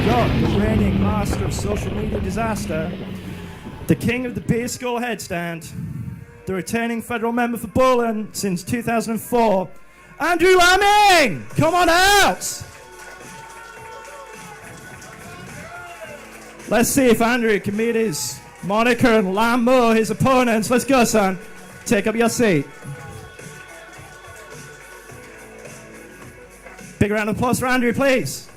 got the reigning master of social media disaster, the king of the beer school headstand, the returning federal member for Bowman since 2004, Andrew Lamming! Come on out! Let's see if Andrew can meet his moniker and Lambo his opponents. Let's go, son. Take up your seat. Big round of applause for Andrew, please.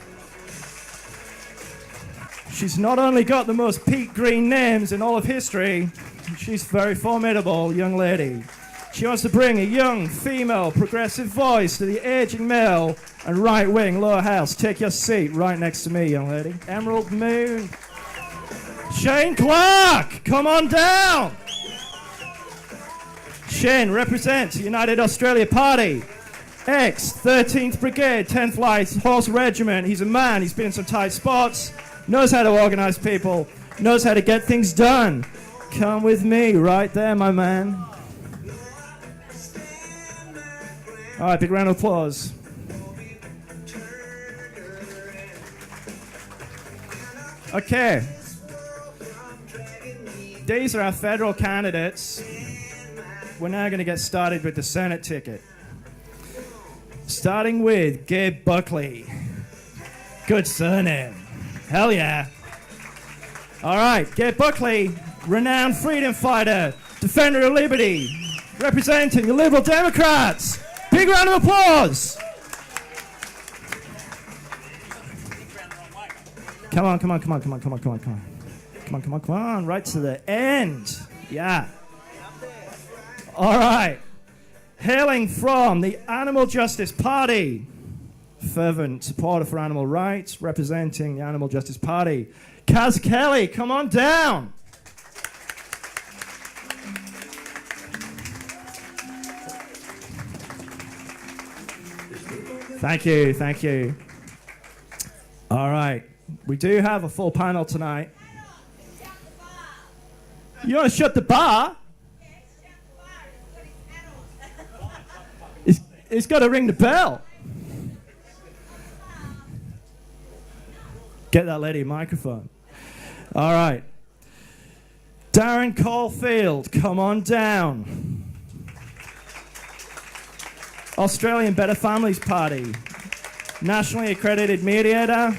She's not only got the most peak green names in all of history, she's a very formidable young lady. She wants to bring a young, female, progressive voice to the aging male and right-wing lower house. Take your seat right next to me, young lady. Emerald Moon. Shane Clark, come on down. Shane represents the United Australia Party. Ex-13th Brigade, 10th Light Horse Regiment. He's a man, he's been in some tight spots, knows how to organize people, knows how to get things done. Come with me right there, my man. All right, big round of applause. Okay. These are our federal candidates. We're now going to get started with the Senate ticket. Starting with Gabe Buckley. Good surname. Hell yeah. All right, Gabe Buckley, renowned freedom fighter, defender of liberty, representing the Liberal Democrats. Big round of applause. Come on, right to the end. Yeah. All right. Hailing from the Animal Justice Party, fervent supporter for animal rights, representing the Animal Justice Party, Kaz Kelly, come on down. Thank you. All right. We do have a full panel tonight. You want to shut the bar? He's got to ring the bell. Get that lady a microphone. All right. Darren Caulfield, come on down. Australian Better Families Party. Nationally accredited mediator.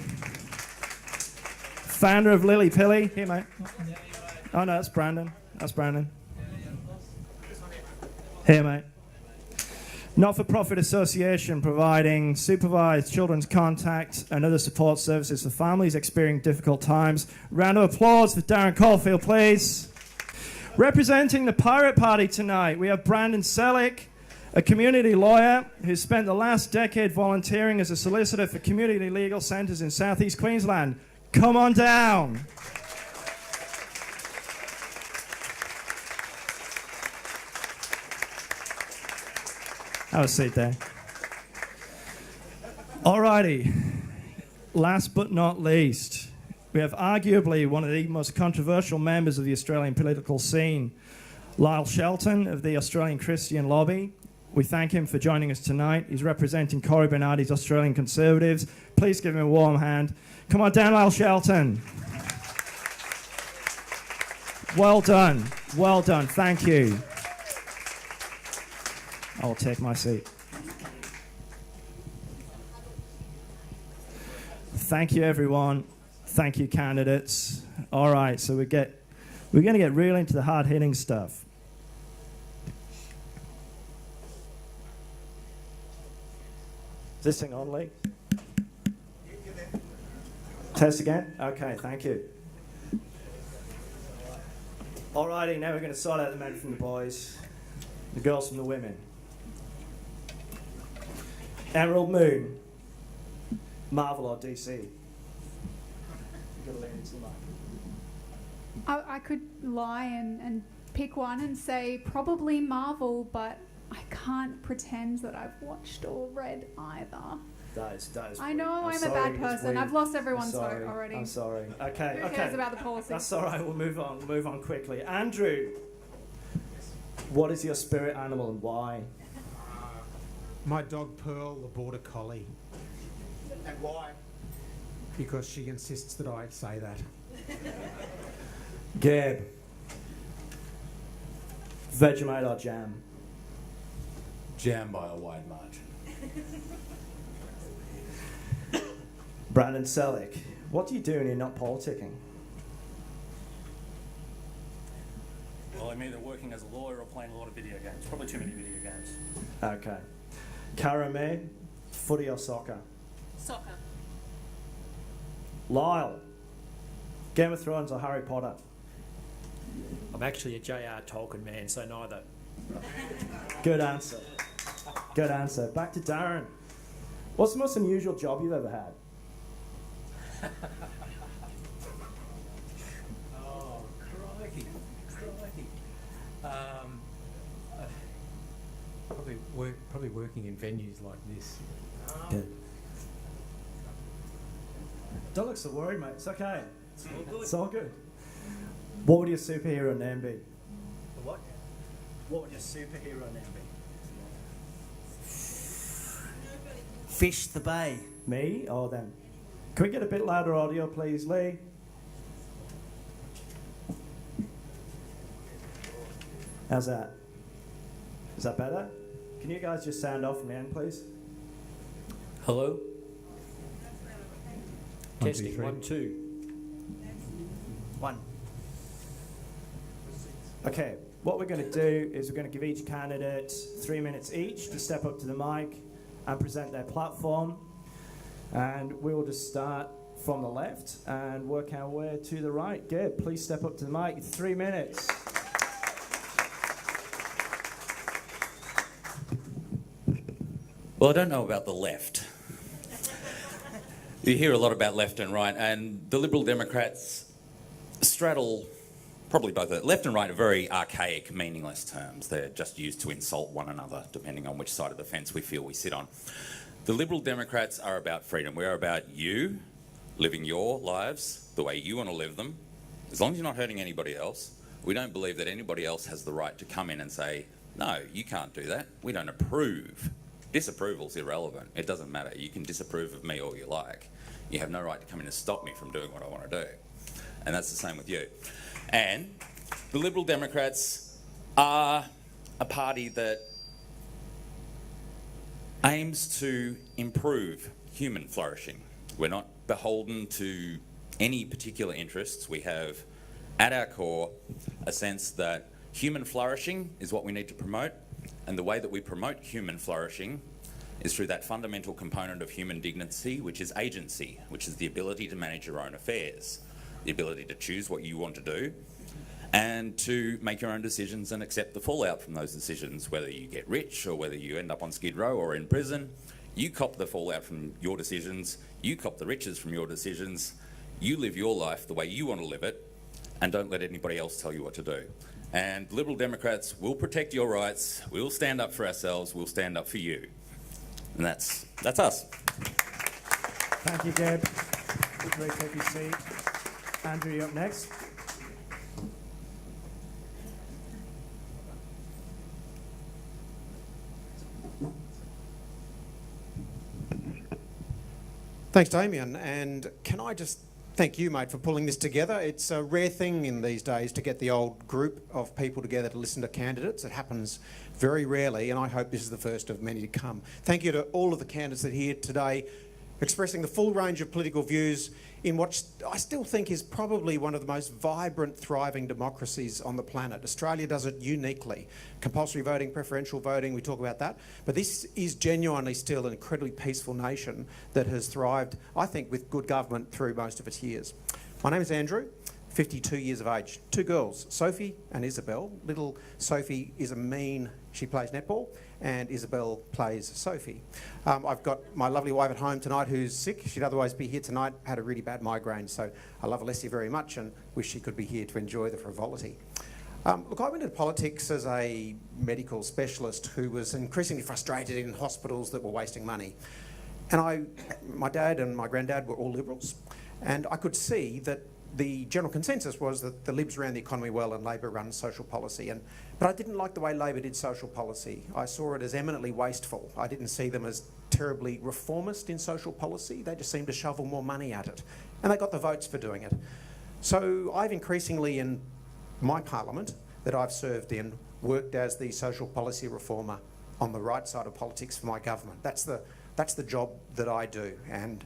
Founder of Lily Pilly. Here, mate. Oh, no, that's Brandon. Here, mate. Not-for-profit association providing supervised children's contact and other support services for families experiencing difficult times. Round of applause for Darren Caulfield, please. Representing the Pirate Party tonight, we have Brandon Selleck, a community lawyer who spent the last decade volunteering as a solicitor for community legal centres in southeast Queensland. Come on down. Have a seat there. Alrighty. Last but not least, we have arguably one of the most controversial members of the Australian political scene, Lyle Shelton of the Australian Christian Lobby. We thank him for joining us tonight. He's representing Cory Bernardi's Australian Conservatives. Please give him a warm hand. Come on down, Lyle Shelton. Well done. Thank you. I'll take my seat. Thank you, everyone. Thank you, candidates. All right, so we're going to get real into the hard-hitting stuff. Is this thing on, Lee? Test again? Okay, thank you. All righty, now we're going to sort out the men from the boys, the girls from the women. Emerald Moon, Marvel or DC? You've got to lean into the mic. I could lie and pick one and say probably Marvel, but I can't pretend that I've watched or read either. That is I know I'm a bad person. I've lost everyone's vote already. I'm sorry. Okay. Who cares about the policy? That's all right. We'll move on. We'll move on quickly. Andrew, what is your spirit animal and why? My dog Pearl, the border collie. And why? because she insists that I say that. Gab. Vegemite or jam? Jam by a wide margin. Brandon Selleck. What do you do when you're not politicking? Well, I'm either working as a lawyer or playing a lot of video games. Probably too many video games. Okay. Cara May, footy or soccer? Soccer. Lyle. Game of Thrones or Harry Potter? I'm actually a J.R. Tolkien man, so neither. Good answer. Good answer. Back to Darren. What's the most unusual job you've ever had? Oh, crikey. Probably working in venues like this. Good. Don't look so worried, mate. It's okay. It's all good. It's all good. What would your superhero name be? What? What would your superhero name be? Fish the Bay. Me or them? Can we get a bit louder audio, please, Lee? How's that? Is that better? Can you guys just sound off from the end, please? Hello? 1, 2, Testing, 3. 1, 2. 1. Okay, what we're going to do is we're going to give each candidate 3 minutes each to step up to the mic and present their platform. And we will just start from the left and work our way to the right. Gabe, please step up to the mic. 3 minutes. Well, I don't know about the left. You hear a lot about left and right, and the Liberal Democrats straddle probably both. Left and right are very archaic, meaningless terms. They're just used to insult one another, depending on which side of the fence we feel we sit on. The Liberal Democrats are about freedom. We're about you living your lives the way you want to live them, as long as you're not hurting anybody else. We don't believe that anybody else has the right to come in and say, no, you can't do that. We don't approve. Disapproval's irrelevant. It doesn't matter. You can disapprove of me all you like. You have no right to come in and stop me from doing what I want to do. And that's the same with you. And the Liberal Democrats are a party that aims to improve human flourishing. We're not beholden to any particular interests. We have, at our core, a sense that human flourishing is what we need to promote, and the way that we promote human flourishing is through that fundamental component of human dignity, which is agency, which is the ability to manage your own affairs, the ability to choose what you want to do, and to make your own decisions and accept the fallout from those decisions, whether you get rich or whether you end up on Skid Row or in prison. You cop the fallout from your decisions, you cop the riches from your decisions, you live your life the way you want to live it, and don't let anybody else tell you what to do. And Liberal Democrats will protect your rights, we'll stand up for ourselves, we'll stand up for you. And that's us. Thank you, Gabe. Great, take your seat. Andrew, you're up next. Thanks, Damien. And can I just thank you, mate, for pulling this together. It's a rare thing in these days to get the old group of people together to listen to candidates. It happens very rarely, and I hope this is the first of many to come. Thank you to all of the candidates that are here today, expressing the full range of political views in what I still think is probably one of the most vibrant, thriving democracies on the planet. Australia does it uniquely. Compulsory voting, preferential voting, we talk about that. But this is genuinely still an incredibly peaceful nation that has thrived, I think, with good government through most of its years. My name is Andrew, 52 years of age. 2 girls, Sophie and Isabel. Little Sophie is a mean, she plays netball, and Isabel plays Sophie. I've got my lovely wife at home tonight who's sick. She'd otherwise be here tonight, had a really bad migraine, so I love Alessia very much and wish she could be here to enjoy the frivolity. Look, I went into politics as a medical specialist who was increasingly frustrated in hospitals that were wasting money. And my dad and my granddad were all Liberals, and I could see that the general consensus was that the Libs ran the economy well and Labor ran social policy. But I didn't like the way Labor did social policy. I saw it as eminently wasteful. I didn't see them as terribly reformist in social policy. They just seem to shovel more money at it. And they got the votes for doing it. So I've increasingly, in my parliament that I've served in, worked as the social policy reformer on the right side of politics for my government. That's the job that I do. And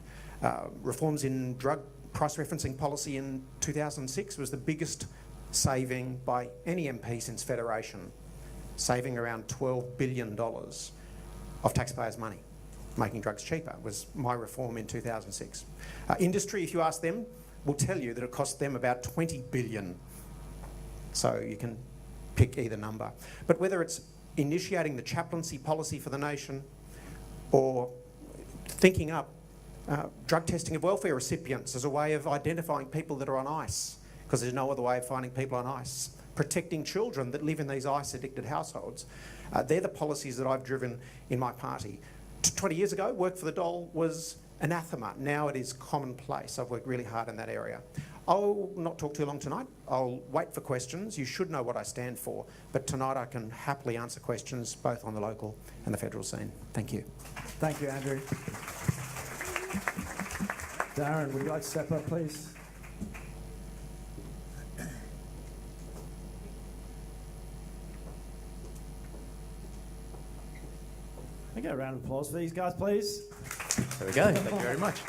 reforms in drug price referencing policy in 2006 was the biggest saving by any MP since Federation, saving around $12 billion of taxpayers' money. Making drugs cheaper was my reform in 2006. Industry, if you ask them, will tell you that it cost them about $20 billion. So you can pick either number. But whether it's initiating the chaplaincy policy for the nation or thinking up drug testing of welfare recipients as a way of identifying people that are on ice, because there's no other way of finding people on ice, protecting children that live in these ice-addicted households, they're the policies that I've driven in my party. 20 years ago, work for the dole was anathema. Now it is commonplace. I've worked really hard in that area. I'll not talk too long tonight. I'll wait for questions. You should know what I stand for, but tonight I can happily answer questions both on the local and the federal scene. Thank you. Thank you, Andrew. Darren, would you like to step up, please? Can I get a round of applause for these guys, please? There we go. Thank you very much.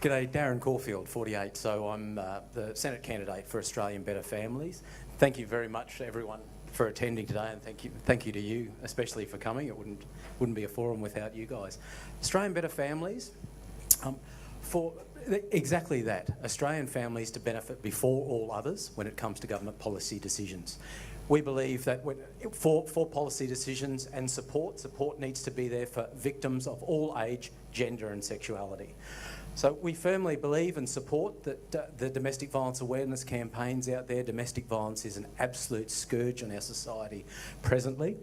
G'day, Darren Caulfield, 48. So I'm the Senate candidate for Australian Better Families. Thank you very much, everyone, for attending today, and thank you to you, especially for coming. It wouldn't be a forum without you guys. Australian Better Families, for exactly that, Australian families to benefit before all others when it comes to government policy decisions. We believe that for policy decisions and support needs to be there for victims of all age, gender and sexuality. So we firmly believe and support that the domestic violence awareness campaigns out there. Domestic violence is an absolute scourge on our society presently,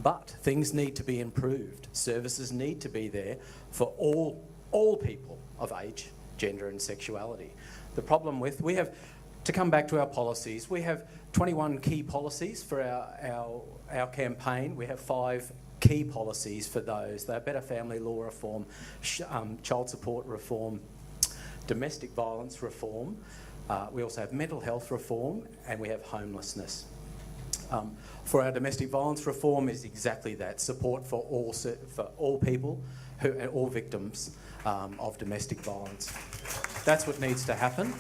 but things need to be improved. Services need to be there for all people of age, gender and sexuality. The problem we have, to come back to our policies, we have 21 key policies for our campaign. We have 5 key policies for those. They're better family law reform, child support reform, domestic violence reform. We also have mental health reform, and we have homelessness. For our domestic violence reform is exactly that, support for all people, all victims of domestic violence. That's what needs to happen.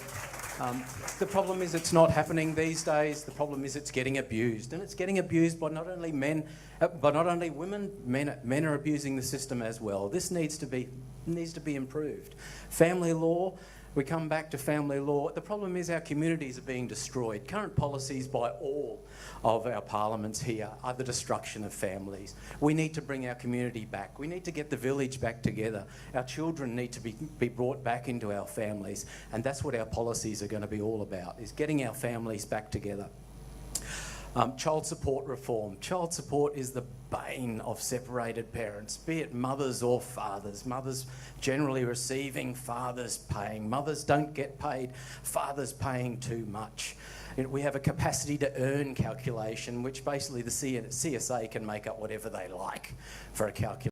The problem is it's not happening these days. The problem is it's getting abused, and it's getting abused by not only men, but not only women. Men are abusing the system as well. This needs to be improved. Family law. We come back to family law. The problem is our communities are being destroyed. Current policies by all of our parliaments here are the destruction of families. We need to bring our community back. We need to get the village back together. Our children need to be brought back into our families, and that's what our policies are going to be all about, is getting our families back together. Child support reform. Child support is the bane of separated parents, be it mothers or fathers. Mothers generally receiving, fathers paying. Mothers don't get paid, fathers paying too much. We have a capacity to earn calculation, which basically the CSA can make up whatever they like for a calculation.